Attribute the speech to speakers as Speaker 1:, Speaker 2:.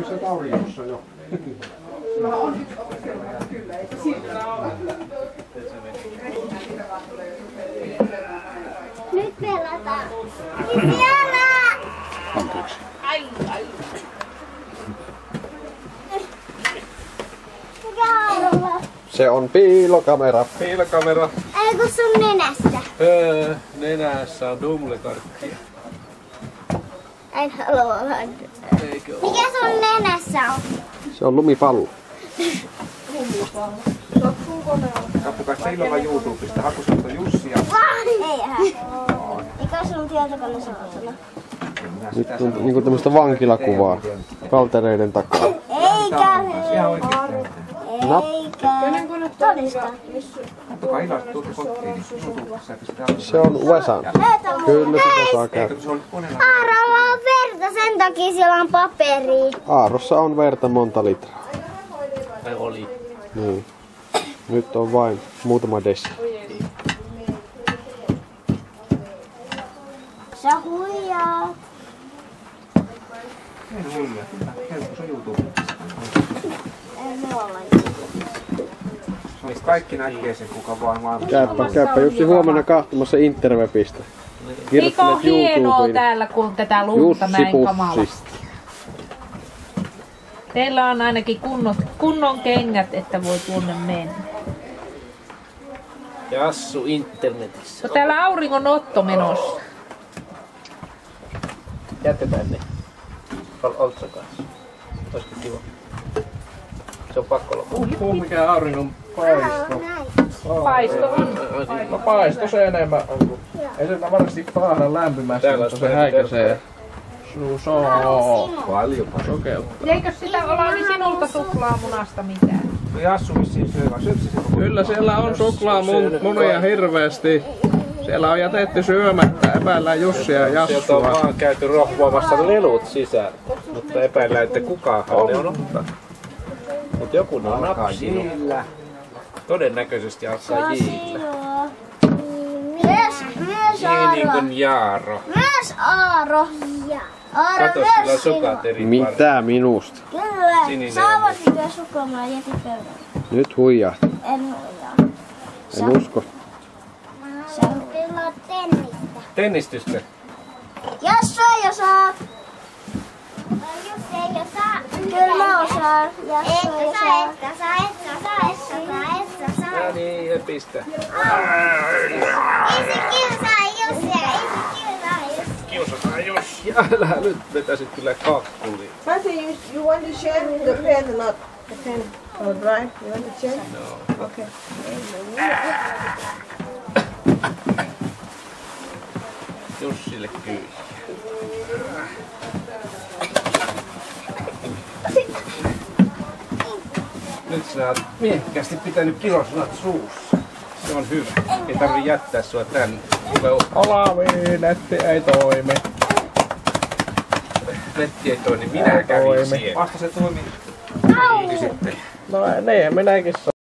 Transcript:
Speaker 1: Se Tauriossa jo.
Speaker 2: Nyt pelataan. Siellä!
Speaker 1: Anteeksi. Se on piilokamera.
Speaker 3: Piilokamera.
Speaker 2: Ei kun sun nenässä.
Speaker 3: Nenässä on dumletarkkia.
Speaker 2: En halua olla.
Speaker 3: Eikö oo?
Speaker 2: Mikä sun nenässä on?
Speaker 1: Se on lumipallo.
Speaker 4: Katsokaa se illalla YouTubesta. Hakustelta Jussi ja...
Speaker 2: Eihän. Mikä sun tietokone saatana?
Speaker 1: Nyt on niinku tämmöstä vankilakuvaa kaltereiden takaa.
Speaker 2: Eikä.
Speaker 4: Ihan oikeesti.
Speaker 2: Eikä. Todista.
Speaker 4: Katsokaa illalla tuutte kotiin, niin YouTubessa pistetään...
Speaker 1: Se on Wesan. Kyllä sitä saa
Speaker 4: Eikö
Speaker 1: käyttää.
Speaker 4: se oli koneella?
Speaker 2: Aarolla on verta, sen takia siellä on paperia.
Speaker 1: Aarossa on verta monta litraa.
Speaker 3: Tai oli.
Speaker 1: Niin. Nyt on vain muutama desi.
Speaker 2: Sä huijaat.
Speaker 4: En huijaa. Helppo se YouTubesta.
Speaker 2: Ei me olla.
Speaker 4: Kaikki näkee sen, kuka vaan maailmassa.
Speaker 1: Käypä Jussi huomenna kahtomassa interwebistä.
Speaker 5: Mikä on hienoa täällä, kun tätä lunta
Speaker 1: Jussi
Speaker 5: näin
Speaker 1: Pussi.
Speaker 5: kamalasti. Teillä on ainakin kunnon kengät, että voi tuonne mennä.
Speaker 3: Ja assu internetissä.
Speaker 5: No, täällä auringon otto menossa.
Speaker 3: Jätetään ne. Oltsa kanssa. Olisiko kiva? Se on pakko lopettaa.
Speaker 6: Mikä auringon paisto.
Speaker 5: Paisto on.
Speaker 6: No paisto se enemmän on. Ei se varmasti paahda lämpimästi,
Speaker 3: Täällä
Speaker 6: mutta
Speaker 3: on
Speaker 6: se häikäisee.
Speaker 4: Paljon
Speaker 6: Sokeutta.
Speaker 5: Eikö sitä Olavi sinulta suklaamunasta mitään?
Speaker 4: No Jassu vissiin syö, vai syötkö se koko?
Speaker 6: Kyllä siellä on suklaamunia hirveästi. Siellä on jätetty syömättä. Epäillään Jussia ja
Speaker 3: Sieltä on
Speaker 6: Jassua.
Speaker 3: vaan käyty rohvoamassa lelut sisään. Mutta epäillään, että kukaanhan ne on ottanut. Mut joku ne on napsinut. Todennäköisesti alkaa jiillä.
Speaker 2: Myös
Speaker 3: Niin
Speaker 2: Aaro.
Speaker 3: kuin Jaaro.
Speaker 2: Myös Aaro. Aaro
Speaker 3: Kato, sillä on
Speaker 2: myös
Speaker 3: sukat eri parit.
Speaker 1: Mitä minusta?
Speaker 2: Kyllä.
Speaker 3: Sininen.
Speaker 2: Saavatko suklaamaa jätin pöydälle?
Speaker 1: Nyt huijaa.
Speaker 2: En huijaa.
Speaker 1: En usko.
Speaker 2: Sä pelaa tennistä.
Speaker 3: Tennistystä.
Speaker 2: Jassu ei osaa. Jussi ei osaa. Kyllä mä osaan. Jassu ei osaa. Et saa.
Speaker 3: No niin, höpistä.
Speaker 2: Ei se kiusaa Jussia.
Speaker 3: Kiusataan Jussi. Älä nyt vetäisit kyllä kakkuliin.
Speaker 7: Matthew, you want to share the pen, not the pen. All right, you want to share?
Speaker 3: No.
Speaker 7: Okay.
Speaker 3: Jussille kyllä. Nyt sä oot miehekkäästi pitänyt kilosanat suussa. Se on hyvä. Ei tarvi jättää sua tänne.
Speaker 6: Olavi, netti ei toimi.
Speaker 3: Netti ei toimi, minä kävin
Speaker 6: Toimi.
Speaker 3: siellä.
Speaker 4: Vasta se toimii.
Speaker 3: Sitten.
Speaker 6: No niin, minäkin